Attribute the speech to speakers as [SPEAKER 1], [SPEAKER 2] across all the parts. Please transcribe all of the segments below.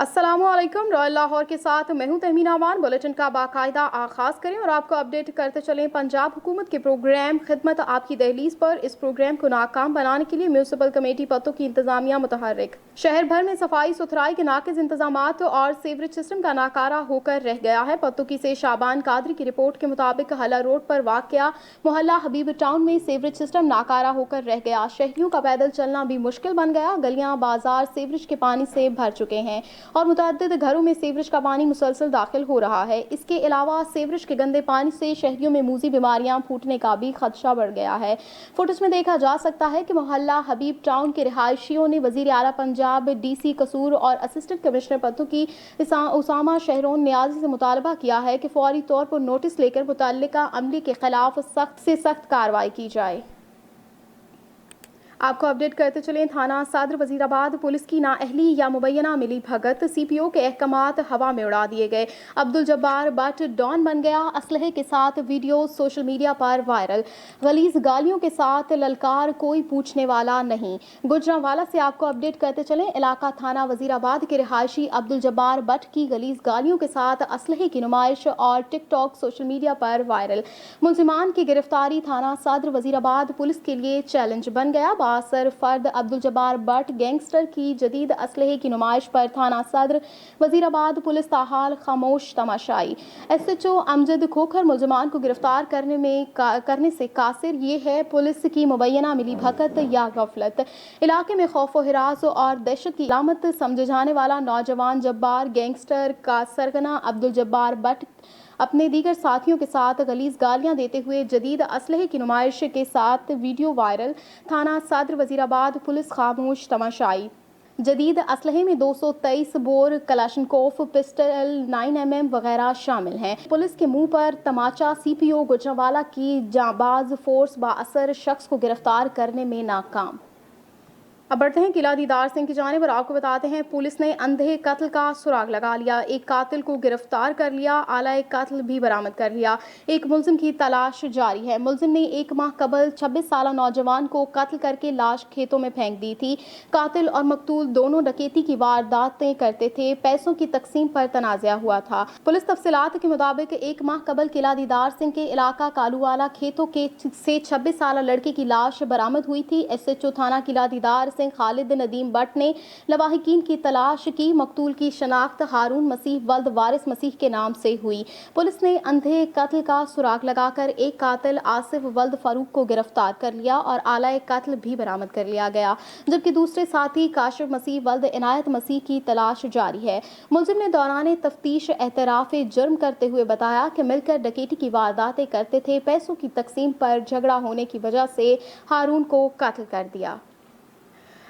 [SPEAKER 1] अस्सलामुअलैकुम। रॉयल लाहौर के साथ मैं हूं तहमीन अमान। बुलेटिन का बाकायदा आगाज करें और आपको अपडेट करते चलें। पंजाब हुकूमत के प्रोग्राम खिदमत आपकी दहलीज पर इस प्रोग्राम को नाकाम बनाने के लिए म्यूनसिपल कमेटी पत्तों की इंतजामिया मुतहर्रिक। शहर भर में सफाई सुथराई के नाकिस इंतजाम और सीवरेज सिस्टम का नाकारा होकर रह गया है। पत्तों से शाबान कादरी की रिपोर्ट के मुताबिक हला रोड पर वाक़या मोहल्ला हबीब टाउन में सीवरेज सिस्टम नाकारा होकर रह गया। शहरियों का पैदल चलना भी मुश्किल बन गया। गलियां बाजार सीवरेज के पानी से भर चुके हैं और मुतअद्दिद घरों में सीवरेज का पानी मुसलसल दाखिल हो रहा है। इसके अलावा सीवरेज के गंदे पानी से शहरियों में मूजी बीमारियां फूटने का भी खदशा बढ़ गया है। फुटेज में देखा जा सकता है कि मोहल्ला हबीब टाउन के रिहायशियों ने वजीर आला पंजाब, DC कसूर और असिस्टेंट कमिश्नर पत्तों की उसामा शहरोन नियाजी से मुतालबा किया है कि फौरी तौर पर नोटिस लेकर मुतल्लिका अमले के खिलाफ सख्त से सख्त कार्रवाई की जाए। आपको अपडेट करते चलें। थाना सदर वजीराबाद पुलिस की नाअहली या मुबैना मिली भगत, CPO के अहकामात हवा में उड़ा दिए गए। अब्दुल जब्बार बट डॉन बन गया। असलहे के साथ वीडियो सोशल मीडिया पर वायरल। गलीज गालियों के साथ ललकार, कोई पूछने वाला नहीं। गुजरांवाला से आपको अपडेट करते चलें। इलाका थाना वजीराबाद के रिहायशी अब्दुल जब्बार बट की गलीज गालियों के साथ असलहे की नुमाइश और टिकटॉक सोशल मीडिया पर वायरल। मुलजिमान की गिरफ्तारी थाना सदर वजीराबाद पुलिस के लिए चैलेंज बन गया। बासर फर्द अब्दुल जब्बार बट गैंगस्टर की जदीद असलहे की नुमाइश पर थाना सदर वजीराबाद पुलिस ताहाल खामोश तमाशाई। SHO अमजद खोखर मुलजिमान को गिरफ्तार करने से कासिर। ये है पुलिस की मुबैना मिली भगत या गफलत। इलाके में खौफ व हिरास और दहशत की अलामत समझे जाने वाला नौजवान जब्बार गैंगस्टर का सरगना अब्दुल जब्बार बट अपने दीगर साथियों के साथ गलीज गालियां देते हुए जदीद असलहे की नुमाइश के साथ वीडियो वायरल। थाना सदर वजीराबाद पुलिस खामोश तमाशाई। जदीद असलहे में 223 बोर, कलाशनकोफ, पिस्टल, 9mm वगैरह शामिल हैं। पुलिस के मुंह पर तमाचा। CPO गुजरांवाला की जांबाज फोर्स बाअसर शख्स को गिरफ्तार करने में नाकाम। अब बढ़ते हैं किला दीदार सिंह की जानिब और आपको बताते हैं पुलिस ने अंधे कत्ल का सुराग लगा लिया। एक कातिल को गिरफ्तार कर लिया। आला कत्ल भी बरामद कर लिया। एक मुलजिम की तलाश जारी है। मुलजिम ने 1 माह कबल 26 साला नौजवान को कत्ल करके लाश खेतों में फेंक दी थी। कातिल और मकतूल दोनों डकैती की वारदातें करते थे। पैसों की तकसीम पर तनाज़ा हुआ था। पुलिस तफसीलात के मुताबिक 1 माह कबल किला दीदार सिंह के इलाका कालूवाला खेतों से 26 साला लड़के की लाश बरामद हुई थी। SHO थाना किला दीदार खालिद नदीम बट ने लवाहिकीन की तलाश की। मकतूल की शनाख्त हारून मसीह वल्द वारिस मसीह के नाम से हुई। पुलिस ने अंधे कत्ल का सुराग लगाकर एक कातिल आसिफ वल्द फारूक को गिरफ्तार कर लिया और आला कत्ल भी बरामद कर लिया गया, जबकि दूसरे साथी काशिफ मसीह वल्द इनायत मसीह की तलाश जारी है। मुलजिम ने दौरान तफ्तीश एतराफ जुर्म करते हुए बताया कि मिलकर डकैती की वारदातें करते थे। पैसों की तकसीम पर झगड़ा होने की वजह से हारून को कत्ल कर दिया।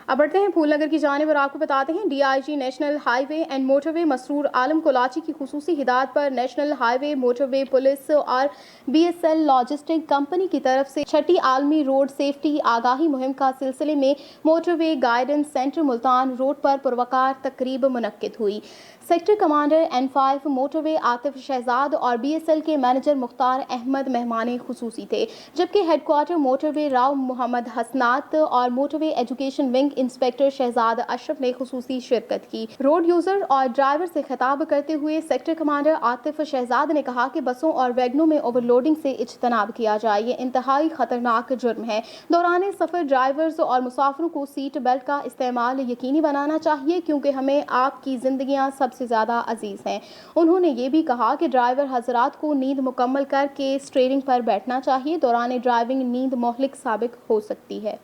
[SPEAKER 1] अब बढ़ते हैं फूलनगर की जानिब और आपको बताते हैं DIG national highway and motorway Masroor Alam Kolachi की खुसूसी हिदायत पर नेशनल हाईवे मोटरवे पुलिस और BSL लॉजिस्टिक कंपनी की तरफ से 6ठी आलमी रोड सेफ्टी आगाही मुहिम का सिलसिले में motorway guidance centre Multan road पर पुरवकार तकरीब मुनक्किद हुई। Sector commander N5 motorway Atif Shahzad और BSL के मैनेजर मुख्तार अहमद मेहमान खुसूसी थे, जबकि हेडक्वार्टर मोटरवे राव मोहम्मद हसनात और motorway education wing inspector Shahzad Ashraf ने खुसूसी शिरकत की। रोड यूजर और ड्राइवर से खिताब करते हुए सेक्टर कमांडर आतिफ शहजाद ने कहा कि बसों और वैगनों में ओवरलोडिंग से इज्तनाब किया जाए। ये इंतहाई खतरनाक जुर्म है। दौरान सफर ड्राइवर्स और मुसाफिरों को सीट बेल्ट का इस्तेमाल यकीनी बनाना चाहिए, क्योंकि हमें आपकी जिंदगियां सबसे ज्यादा अजीज हैं। उन्होंने ये भी कहा कि ड्राइवर हजरात को नींद मुकम्मल करके स्टीयरिंग पर बैठना चाहिए। दौरान ड्राइविंग नींद मोहलिक साबित हो सकती है।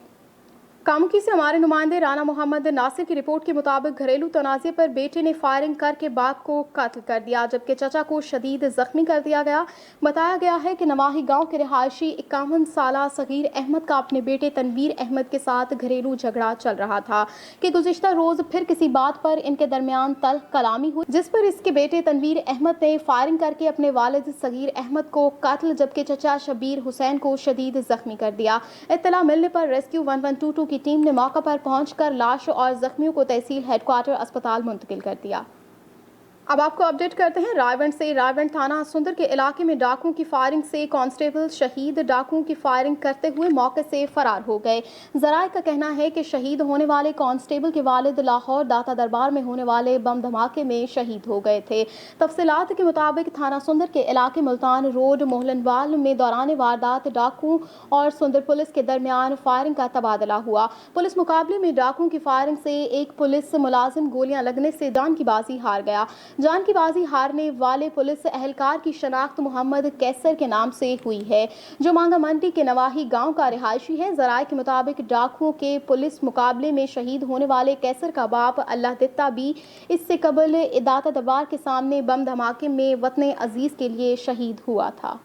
[SPEAKER 1] कामुकी से हमारे नुमाइंदे राना मोहम्मद नासिर की रिपोर्ट के मुताबिक घरेलू तनाज़े पर बेटे ने फायरिंग करके बाप को कत्ल कर दिया, जबकि चचा को शदीद जख्मी कर दिया गया। बताया गया है कि नवाही गांव के रिहायशी 51 साला सगीर अहमद का अपने बेटे तनवीर अहमद के साथ घरेलू झगड़ा चल रहा था कि गुज़िश्ता रोज फिर किसी बात पर इनके दरमियान तल्ख कलामी हुई, जिस पर इसके बेटे तनवीर अहमद ने फायरिंग करके अपने वालिद सगीर अहमद को कत्ल, जबकि चचा शबीर हुसैन को शदीद जख्मी कर दिया। इत्तला मिलने पर रेस्क्यू 1122 की टीम ने मौका पर पहुंचकर लाश और जख्मियों को तहसील हेडक्वार्टर अस्पताल मुंतकिल कर दिया। اب آپ کو اپڈیٹ کرتے ہیں رائیونڈ سے۔ رائیونڈ تھانہ سندر کے علاقے میں ڈاکوؤں کی فائرنگ سے کانسٹیبل شہید، ڈاکوؤں کی فائرنگ کرتے ہوئے موقع سے فرار ہو گئے۔ ذرائع کا کہنا ہے کہ شہید ہونے والے کانسٹیبل کے والد لاہور داتا دربار میں ہونے والے بم دھماکے میں شہید ہو گئے تھے۔ تفصیلات کے مطابق تھانہ سندر کے علاقے ملتان روڈ موہلنوال میں دوران واردات ڈاکوؤں اور سندر پولیس کے درمیان فائرنگ کا تبادلہ ہوا۔ پولیس مقابلے میں ڈاکوؤں کی فائرنگ سے ایک پولیس ملازم گولیاں لگنے سے جان کی بازی ہار گیا۔ جان کی بازی ہارنے والے پولیس اہلکار کی شناخت محمد کیسر کے نام سے ہوئی ہے، جو مانگا منڈی کے نواحی گاؤں کا رہائشی ہے۔ ذرائع کے مطابق ڈاکوؤں کے پولیس مقابلے میں شہید ہونے والے کیسر کا باپ اللہ دتا بھی اس سے قبل داتا دربار کے سامنے بم دھماکے میں وطن عزیز کے لیے شہید ہوا تھا۔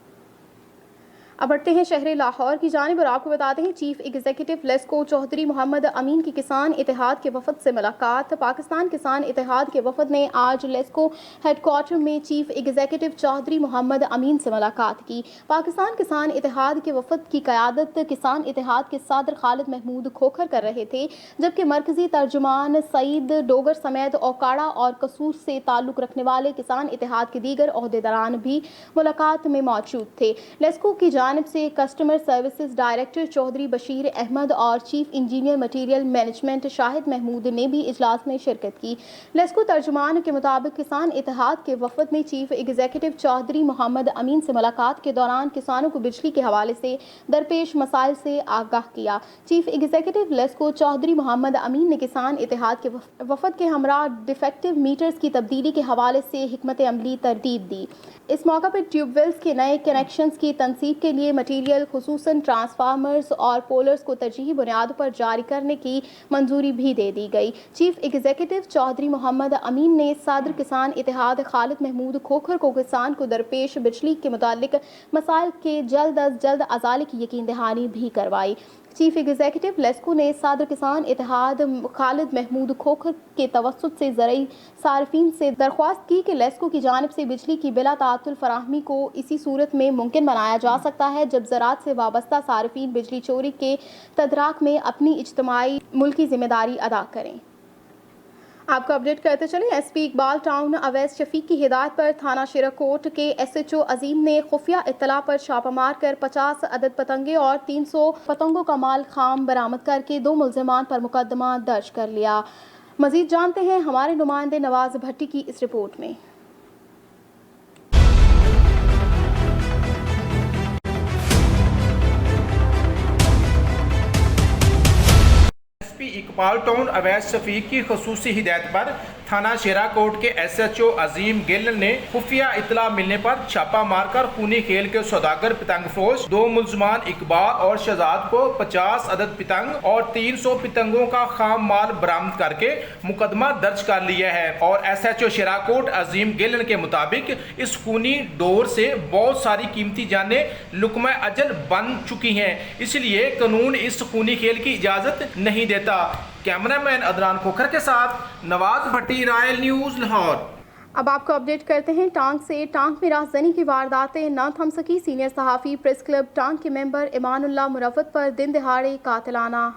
[SPEAKER 1] اب بڑھتے ہیں شہر لاہور کی جانب اور آپ کو بتاتے ہیں چیف ایگزیکٹو لیسکو چودھری محمد امین کی کسان اتحاد کے وفد سے ملاقات۔ پاکستان کسان اتحاد کے وفد نے آج لیسکو ہیڈ کوارٹر میں چیف ایگزیکٹو چودھری محمد امین سے ملاقات کی۔ پاکستان کسان اتحاد کے وفد کی قیادت کسان اتحاد کے صدر خالد محمود کھوکھر کر رہے تھے، جبکہ مرکزی ترجمان سعید ڈوگر سمیت اوکاڑا اور قصور سے تعلق رکھنے والے کسان اتحاد کے دیگر عہدیداران بھی ملاقات میں موجود تھے۔ لیسکو کی جانب سے customer services director Chaudhry Bashir Ahmad اور chief engineer material management Shahid Mahmood نے بھی اجلاس میں شرکت کی۔ لیسکو ترجمان کے مطابق کسان اتحاد کے وفد نے چیف ایگزیکٹو چودھری محمد امین سے ملاقات کے دوران کسانوں کو بجلی کے حوالے سے درپیش مسائل سے آگاہ کیا۔ چیف ایگزیکٹو لیسکو چودھری محمد امین نے کسان اتحاد کے وفد کے ہمراہ ڈیفیکٹو میٹرز کی تبدیلی کے حوالے سے حکمت عملی ترتیب دی۔ اس موقع پر ٹیوب ویلز کے نئے کنیکشنز کی تنصیب کے لیے مٹیریل خصوصاً ٹرانسفارمرز اور پولرز کو ترجیحی بنیادوں پر جاری کرنے کی منظوری بھی دے دی گئی۔ چیف ایگزیکٹو چودھری محمد امین نے صدر کسان اتحاد خالد محمود کھوکھر کو کسان کو درپیش بجلی کے متعلق مسائل کے جلد از جلد ازالے کی یقین دہانی بھی کروائی۔ چیف ایگزیکٹو لیسکو نے صدر کسان اتحاد خالد محمود کھوکھر کے توسط سے زرعی صارفین سے درخواست کی کہ لیسکو کی جانب سے بجلی کی بلا تعطل فراہمی کو اسی صورت میں ممکن بنایا جا سکتا ہے جب زراعت سے وابستہ صارفین بجلی چوری کے تدارک میں اپنی اجتماعی ملکی ذمہ داری ادا کریں۔ آپ کو اپڈیٹ کرتے چلیں، S P Iqbal town Owais Shafiq کی ہدایت پر تھانہ شیراکوٹ کے ایس ایچ او عظیم نے خفیہ اطلاع پر چھاپہ مار کر 50 عدد پتنگیں اور 300 پتنگوں کا مال خام برآمد کر کے 2 ملزمان پر مقدمہ درج کر لیا۔ مزید جانتے ہیں ہمارے نمائندے نواز بھٹی کی اس رپورٹ میں۔
[SPEAKER 2] اقبال ٹاؤن اویس شفیق کی خصوصی ہدایت پر تھانہ شیراکوٹ کے ایس ایچ او عظیم گل نے خفیہ اطلاع ملنے پر چھاپہ مار کر خونی کھیل کے سوداگر پتنگ فروش 2 ملزمان اقبال اور شہزاد کو 50 عدد پتنگ اور 300 پتنگوں کا خام مال برآمد کر کے مقدمہ درج کر لیا ہے۔ اور ایس ایچ او شیراکوٹ عظیم گل کے مطابق اس خونی دور سے بہت ساری قیمتی جانیں لقمہ اجل بن چکی ہیں، اس لیے قانون اس خونی کھیل کی اجازت نہیں دیتا۔ کیمرہ مین عدنان کھوکھر کے ساتھ نواز بھٹی، رائل نیوز، لاہور۔
[SPEAKER 1] اب آپ کو اپڈیٹ کرتے ہیں ٹانک سے۔ ٹانک میں راہزنی کی وارداتیں نہ تھم سکی، سینئر صحافی پریس کلب ٹانک کے ممبر ایمان اللہ مروت پر دن دہاڑے قاتلانہ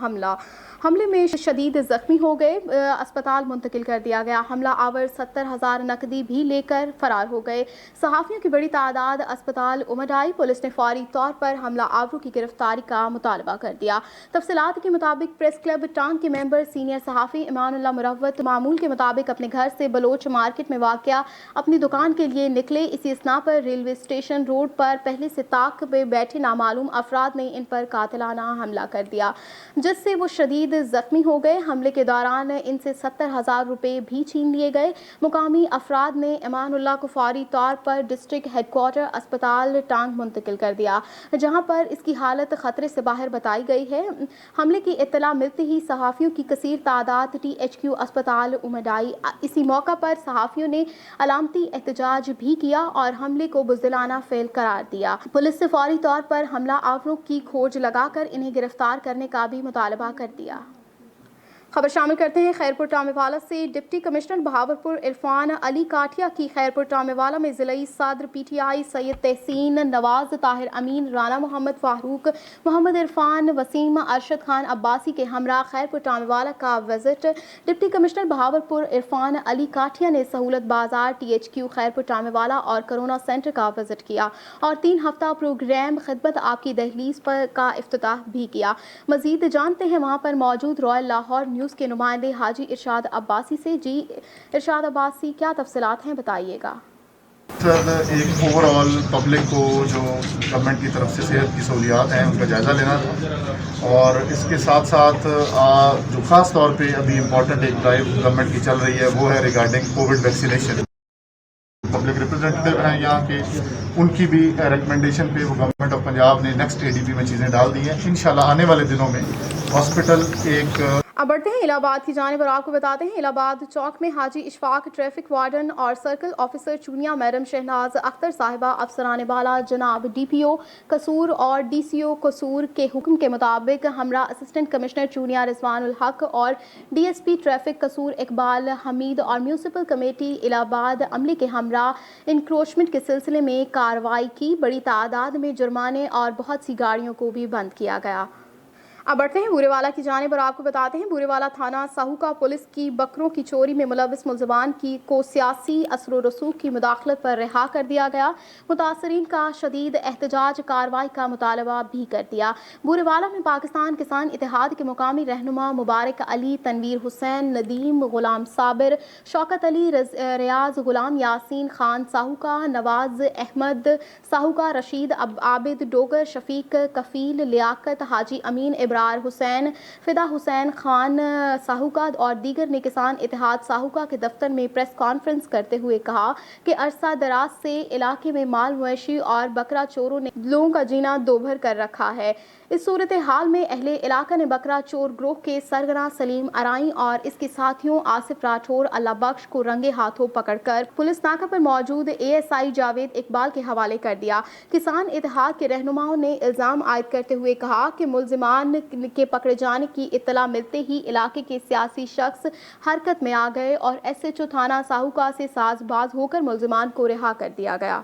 [SPEAKER 1] حملے میں شدید زخمی ہو گئے، اسپتال منتقل کر دیا گیا۔ حملہ آور 70,000 نقدی بھی لے کر فرار ہو گئے۔ صحافیوں کی بڑی تعداد اسپتال امڈ آئی۔ پولیس نے فوری طور پر حملہ آوروں کی گرفتاری کا مطالبہ کر دیا۔ تفصیلات کے مطابق پریس کلب ٹانک کے ممبر سینئر صحافی ایمان اللہ مروت معمول کے مطابق اپنے گھر سے بلوچ مارکیٹ میں واقع اپنی دکان کے لیے نکلے۔ اسی اثناء پر ریلوے اسٹیشن روڈ پر پہلے سے طاق پہ بیٹھے نامعلوم افراد نے ان پر قاتلانہ حملہ کر دیا، جس سے وہ شدید زخمی ہو گئے۔ حملے کے دوران ان سے 70,000 روپے بھی چھین لیے گئے۔ مقامی افراد نے ایمان اللہ کو فوری طور پر ڈسٹرکٹ ہیڈ کوارٹر اسپتال ٹانک منتقل کر دیا، جہاں پر اس کی حالت خطرے سے باہر بتائی گئی ہے۔ حملے کی اطلاع ملتے ہی صحافیوں کی کثیر تعداد ٹی ایچ کیو اسپتال امڈ آئی۔ اسی موقع پر صحافیوں نے علامتی احتجاج بھی کیا اور حملے کو بزدلانہ فعل قرار دیا۔ پولیس سے فوری طور پر حملہ آوروں کی کھوج لگا کر انہیں گرفتار کرنے کا بھی مطالبہ کر دیا۔ खबर शामिल करते हैं खैरपुर टामेवाला से। डिप्टी कमिश्नर बहावलपुर इरफान अली काठिया की खैरपुर टामेवाला में ज़िलाई सदर PTI सैयद तहसीन नवाज ताहिर अमीन राना मोहम्मद फारूक मोहम्मद इरफान वसीम अरशद खान अब्बासी के हमरा खैरपुर टामेवाला का visit. Deputy commissioner Bahawalpur Irfan Ali Kathia ने सहूलत बाजार THQ खैरपुर टामेवाला और कोरोना सेंटर का विजिट किया और 3 हफ्ता प्रोग्राम खिदमत आपकी दहलीज पर का इफ्तिताह भी किया। मजीद जानते हैं वहाँ पर मौजूद रॉयल लाहौर न्यूज़ के नुमाइंदे हाजी इरशाद अब्बासी से। जी इरशाद अब्बासी, क्या तफसीलात हैं, बताइएगा।
[SPEAKER 3] सर, एक ओवरऑल पब्लिक को जो गवर्नमेंट की तरफ से सेहत की सहूलियात हैं उनका जायज़ा लेना था और इसके साथ साथ जो ख़ास तौर पे अभी इम्पोर्टेंट एक ड्राइव गवर्नमेंट की चल रही है वो है regarding Covid vaccination. Public representative हैं यहाँ के, उनकी भी रिकमेंडेशन पे वो गवर्नमेंट ऑफ पंजाब ने नेक्स्ट ADP में चीज़ें डाल दी हैं। इंशाल्लाह आने वाले दिनों में हॉस्पिटल एक
[SPEAKER 1] अब बढ़ते हैं इलाहाबाद की जानिब और आपको बताते हैं इलाहाबाद चौक में हाजी इशफाक ट्रैफिक वार्डन और circle officer Chunian madam Shahnaz Akhtar साहिबा अफसरान बाला जनाब DPO कसूर और DCO कसूर के हुक्म के मुताबिक हमरा असिस्टेंट कमिश्नर चूनिया रिजवानुल हक और DSP ट्रैफिक कसूर इकबाल हमीद और म्यूनसिपल कमेटी इलाहाबाद अमले के हमरा इंक्रोचमेंट के सिलसिले में कार्रवाई की। बड़ी तादाद में जुर्माने और बहुत सी गाड़ियों को भी बंद किया गया। अब बढ़ते हैं बूरेवाला की जानिब और आपको बताते हैं बूरेवाला थाना साहूका पुलिस की बकरों की चोरी में मुलविस मुलजमान को सियासी असर रसूख की मुदाखलत पर रिहा कर दिया गया। मुतासरीन का शदीद एहतजाज कार्रवाई का मुतालबा भी कर दिया। बूरेवाला में पाकिस्तान किसान इत्तेहाद के मुकामी रहनुमा मुबारक अली, तनवीर हुसैन, नदीम, गुलाम साबिर, शौकत अली, रियाज, गुलाम यासीन खान साहूका, नवाज अहमद साहूका, रशीद आबिद डोगर, शफीक कफील, लियाकत, हाजी अमीन, इब्रार हुसैन, फिदा हुसैन खान साहूका और दीगर ने किसान इत्तेहाद साहूका के दफ्तर में प्रेस कॉन्फ्रेंस करते हुए कहा कि अरसा दराज से इलाके में माल मवेशी और बकरा चोरों ने लोगों का जीना दोभर कर रखा है। इस सूरत हाल में अहले इलाका ने बकरा चोर ग्रोह के सरगना सलीम अराई और इसके साथियों आसिफ राठौर, अल्लाह बख्श को रंगे हाथों पकड़कर पुलिस नाका पर मौजूद ASI जावेद इकबाल के हवाले कर दिया। किसान इत्तेहाद के रहनुमाओं ने इल्जाम आयद करते हुए कहा कि मुलजिमान के पकड़े जाने की इत्तला मिलते ही इलाके के सियासी शख्स हरकत में आ गए और SHO थाना साहूका से साजबाज होकर मुलजिमान को रिहा कर दिया गया।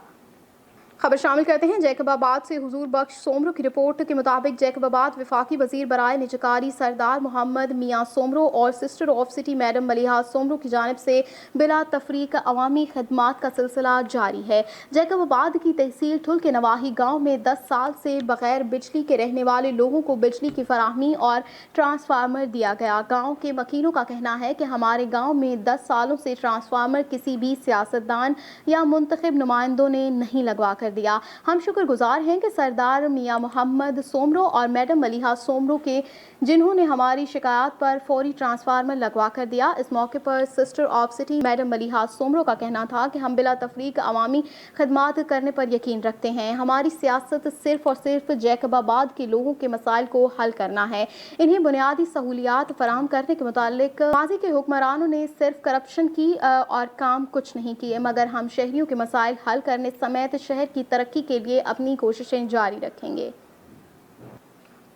[SPEAKER 1] खबर शामिल करते हैं जैकबाबाद से। हुजूर बख्श सोमरो की रिपोर्ट के मुताबिक जैकबाबाद वफाकी वजीर बराए निजकारी सरदार मोहम्मद मियाँ सोमरो और sister of city madam Maliha Soomro की जानिब से बिला तफरीक अवामी खदमात का सिलसिला जारी है। जैकबाबाद की तहसील ठुल के नवाही गाँव में 10 साल से बगैर बिजली के रहने वाले लोगों को बिजली की फराहमी और ट्रांसफार्मर दिया गया। गाँव के वकीलों का कहना है कि हमारे गाँव में 10 सालों से ट्रांसफार्मर किसी भी सियासतदान या मुंतखब नुमाइंदों ने नहीं लगवा कर दिया। हम शुक्रगुजार हैं कि सरदार मियां मोहम्मद सोमरो और मैडम मलिहा सोमरो के जिन्होंने हमारी शिकायत पर फौरी ट्रांसफार्मर लगवा कर दिया। इस मौके पर sister of city madam Maliha Soomro का कहना था कि हम बिला तफरीक अवामी खदमात करने पर यकीन रखते हैं। हमारी सियासत सिर्फ और सिर्फ जैकबाबाद के लोगों के मसाइल को हल करना है। इन्हें बुनियादी सहूलियात फराहम करने के मुतालिक माजी के हुक्मरानों ने सिर्फ करप्शन की और काम कुछ नहीं किए, मगर हम शहरियों के मसाइल हल करने समेत शहर की तरक्की के लिए अपनी कोशिशें जारी रखेंगे।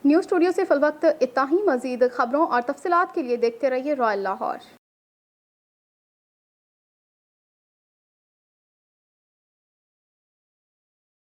[SPEAKER 1] न्यूज़ स्टूडियो से फिल वक्त इतना ही। मजीद खबरों और तफसीलात के लिए देखते रहिए रॉयल लाहौर।